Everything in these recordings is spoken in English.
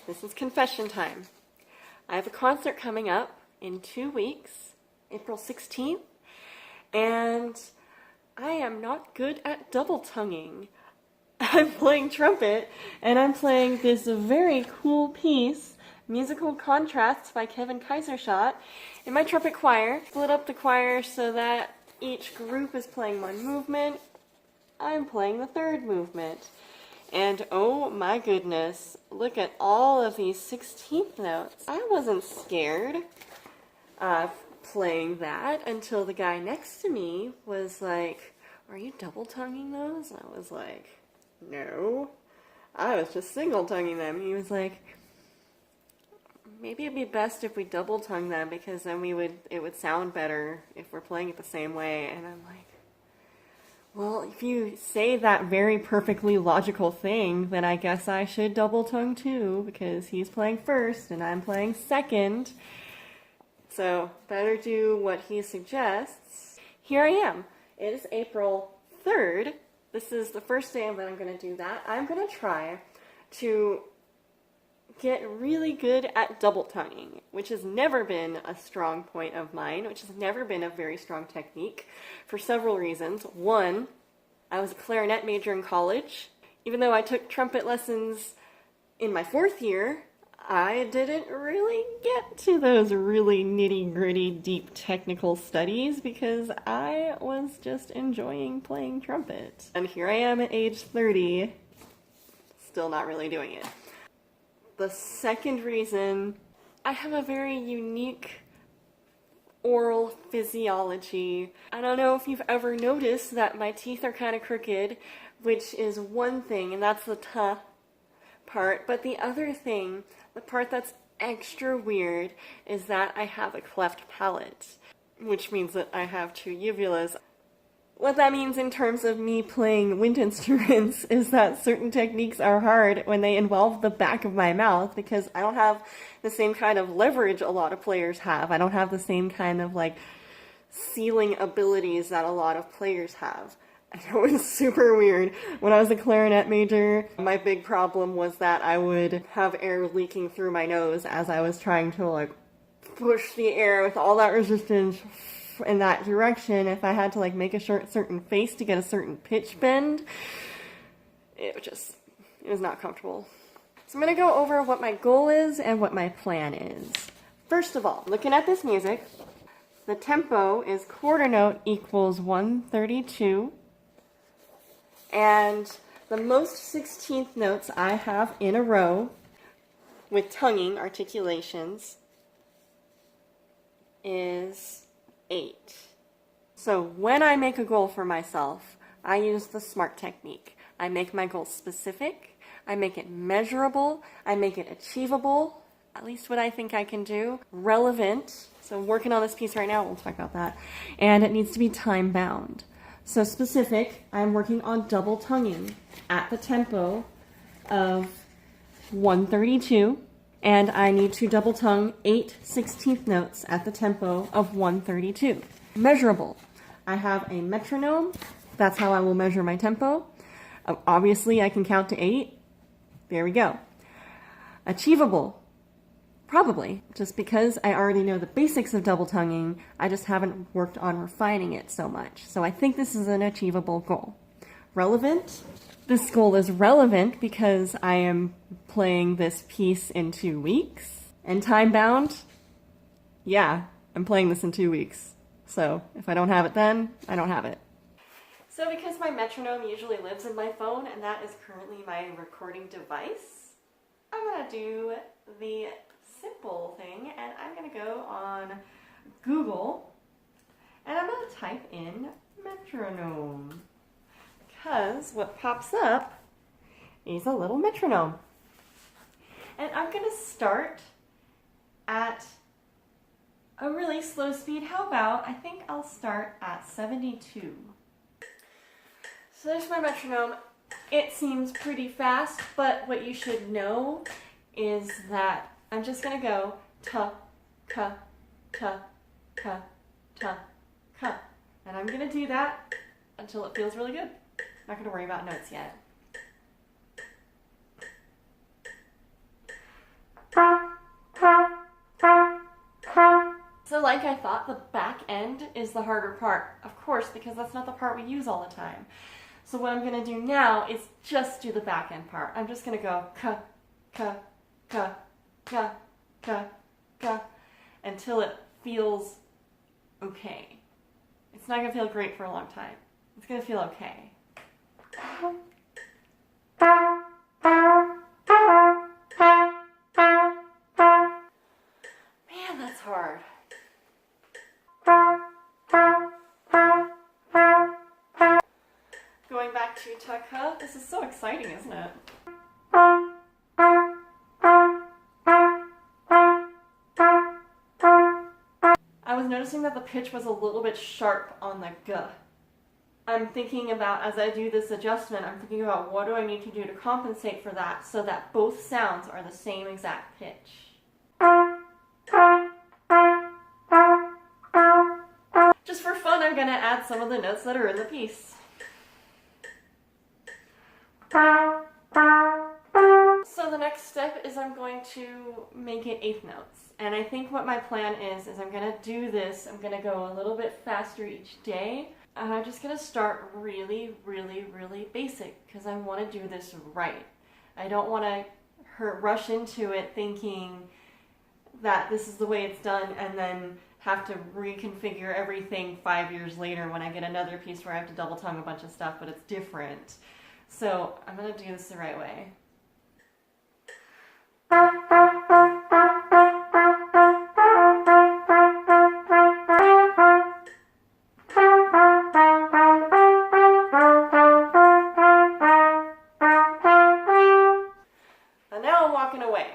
This is confession time. I have a concert coming up in 2 weeks, April 16th, and I am not good at double tonguing. I'm playing trumpet, and I'm playing this very cool piece, Musical Contrasts by Kevin Kaiserschott, in my trumpet choir. Split up the choir so that each group is playing one movement. I'm playing the third movement. And oh my goodness, look at all of these 16th notes. I wasn't scared of playing that until the guy next to me was like, "Are you double tonguing those?" And I was like, "No, I was just single tonguing them." He was like, "Maybe it'd be best if we double tongue them because then it would sound better if we're playing it the same way." And I'm like, well, if you say that very perfectly logical thing, then I guess I should double tongue too, because he's playing first and I'm playing second. So better do what he suggests. Here I am. It is April 3rd. This is the first day that I'm going to do that. I'm going to try to get really good at double tonguing, which has never been a strong point of mine, which has never been a very strong technique for several reasons. One, I was a clarinet major in college. Even though I took trumpet lessons in my 4th year, I didn't really get to those really nitty-gritty, deep technical studies because I was just enjoying playing trumpet. And here I am at age 30, still not really doing it. The second reason, I have a very unique oral physiology. I don't know if you've ever noticed that my teeth are kind of crooked, which is one thing, and that's the "t" part. But the other thing, the part that's extra weird, is that I have a cleft palate, which means that I have 2 uvulas. What that means in terms of me playing wind instruments is that certain techniques are hard when they involve the back of my mouth because I don't have the same kind of leverage a lot of players have. I don't have the same kind of sealing abilities that a lot of players have. I know it's super weird. When I was a clarinet major, my big problem was that I would have air leaking through my nose as I was trying to push the air with all that resistance in that direction. If I had to make a certain face to get a certain pitch bend, it was not comfortable. So I'm going to go over what my goal is and what my plan is. First of all, looking at this music, the tempo is quarter note equals 132, and the most 16th notes I have in a row with tonguing articulations is 8. So when I make a goal for myself, I use the SMART technique. I make my goal specific, I make it measurable, I make it achievable, at least what I think I can do, relevant. So I'm working on this piece right now, we'll talk about that. And it needs to be time bound. So specific, I'm working on double tonguing at the tempo of 132. And I need to double tongue 8 16th notes at the tempo of 132. Measurable. I have a metronome. That's how I will measure my tempo. Obviously, I can count to 8. There we go. Achievable. Probably. Just because I already know the basics of double tonguing, I just haven't worked on refining it so much. So I think this is an achievable goal. Relevant. This goal is relevant because I am playing this piece in 2 weeks. And time-bound, yeah, I'm playing this in 2 weeks. So if I don't have it then, I don't have it. So because my metronome usually lives in my phone, and that is currently my recording device, I'm going to do the simple thing, and I'm going to go on Google, and I'm going to type in metronome. Because what pops up is a little metronome. And I'm going to start at a really slow speed. How about, I think I'll start at 72. So there's my metronome. It seems pretty fast, but what you should know is that I'm just going to go ta, ka, ta, ka, ta, ka. And I'm going to do that until it feels really good. Not going to worry about notes yet. So like I thought, the back end is the harder part, of course, because that's not the part we use all the time. So what I'm going to do now is just do the back end part. I'm just going to go ka, ka, ka, ka, ka, ka, until it feels okay. It's not going to feel great for a long time. It's going to feel okay. Man, that's hard. Going back to Taka, this is so exciting, isn't it? I was noticing that the pitch was a little bit sharp on the G. I'm thinking about, as I do this adjustment, I'm thinking about what do I need to do to compensate for that so that both sounds are the same exact pitch. Just for fun, I'm going to add some of the notes that are in the piece. So the next step is I'm going to make it eighth notes. And I think what my plan is I'm going to do this, I'm going to go a little bit faster each day. And I'm just going to start really, really, really basic because I want to do this right. I don't want to rush into it thinking that this is the way it's done and then have to reconfigure everything 5 years later when I get another piece where I have to double tongue a bunch of stuff, but it's different. So I'm going to do this the right way. And now I'm walking away.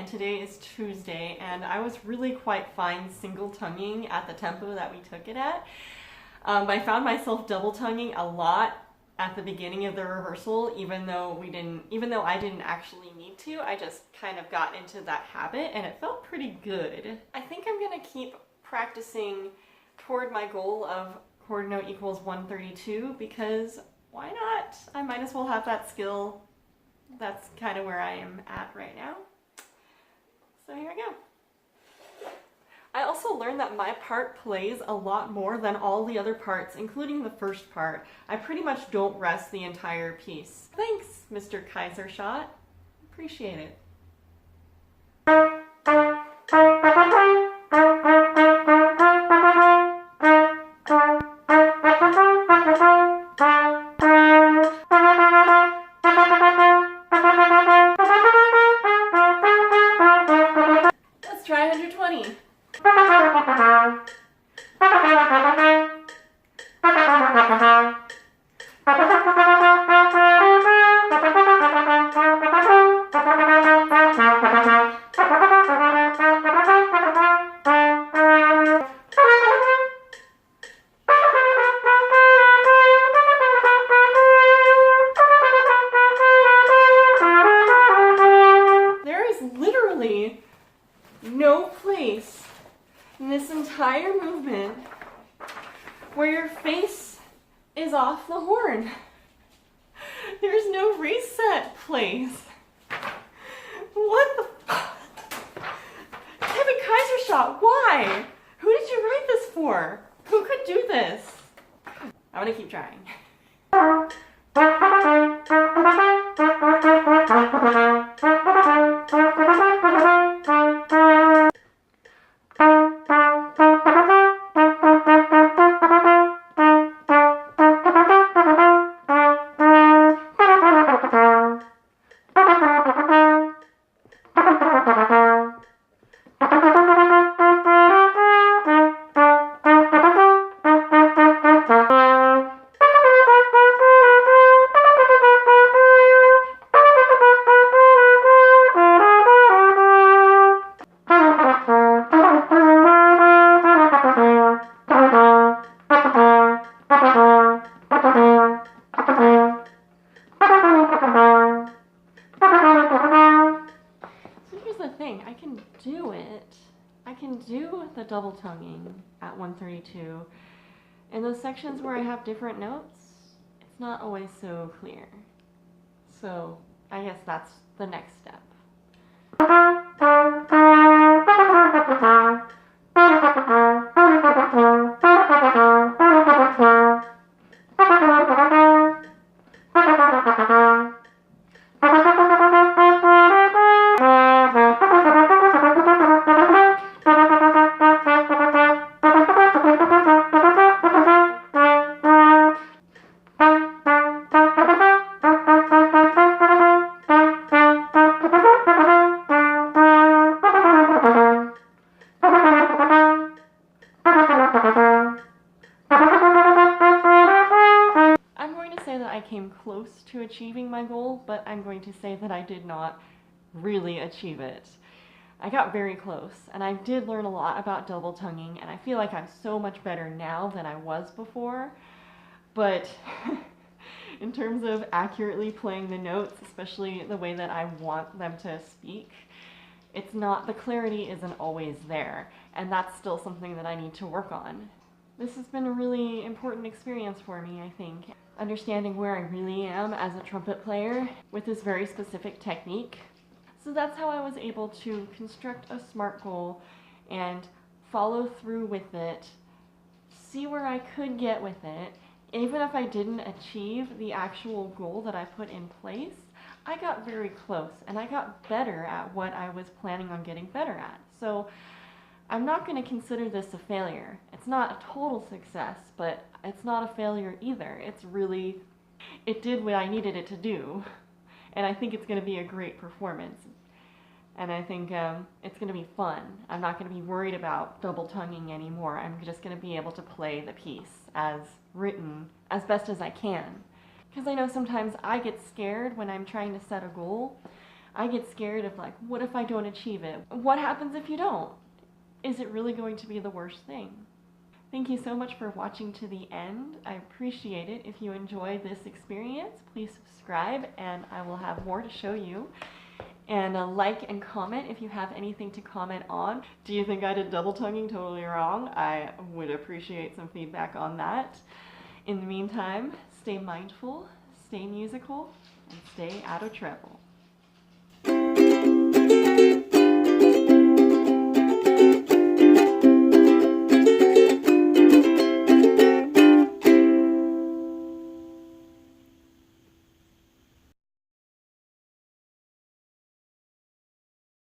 today is Tuesday, and I was really quite fine single tonguing at the tempo that we took it at. I found myself double tonguing a lot at the beginning of the rehearsal, even though I didn't actually need to. I just kind of got into that habit, and it felt pretty good. I think I'm gonna keep practicing toward my goal of chord note equals 132, because why not? I might as well have that skill. That's kind of where I am at right now. So here we go. I also learned that my part plays a lot more than all the other parts, including the first part. I pretty much don't rest the entire piece. Thanks, Mr. Kaisershot. Appreciate it. Let's try 120. There is literally no place in this entire movement where your face is off the horn. There's no reset place. What the Kevin Kaisershot, why? Who did you write this for? Who could do this? I'm gonna keep trying. I can do it. I can do the double tonguing at 132. In those sections where I have different notes, it's not always so clear. So I guess that's the next step. I came close to achieving my goal, but I'm going to say that I did not really achieve it. I got very close, and I did learn a lot about double tonguing, and I feel like I'm so much better now than I was before. But in terms of accurately playing the notes, especially the way that I want them to speak, it's not, the clarity isn't always there, and that's still something that I need to work on. This has been a really important experience for me, I think. Understanding where I really am as a trumpet player with this very specific technique. So that's how I was able to construct a SMART goal and follow through with it, see where I could get with it. Even if I didn't achieve the actual goal that I put in place, I got very close and I got better at what I was planning on getting better at. So I'm not going to consider this a failure. It's not a total success, but it's not a failure either. It's really, it did what I needed it to do. And I think it's going to be a great performance. And I think it's going to be fun. I'm not going to be worried about double tonguing anymore. I'm just going to be able to play the piece as written as best as I can. Because I know sometimes I get scared when I'm trying to set a goal. I get scared of like, what if I don't achieve it? What happens if you don't? Is it really going to be the worst thing? Thank you so much for watching to the end. I appreciate it. If you enjoyed this experience, please subscribe and I will have more to show you. And like and comment if you have anything to comment on. Do you think I did double tonguing totally wrong? I would appreciate some feedback on that. In the meantime, stay mindful, stay musical, and stay out of trouble.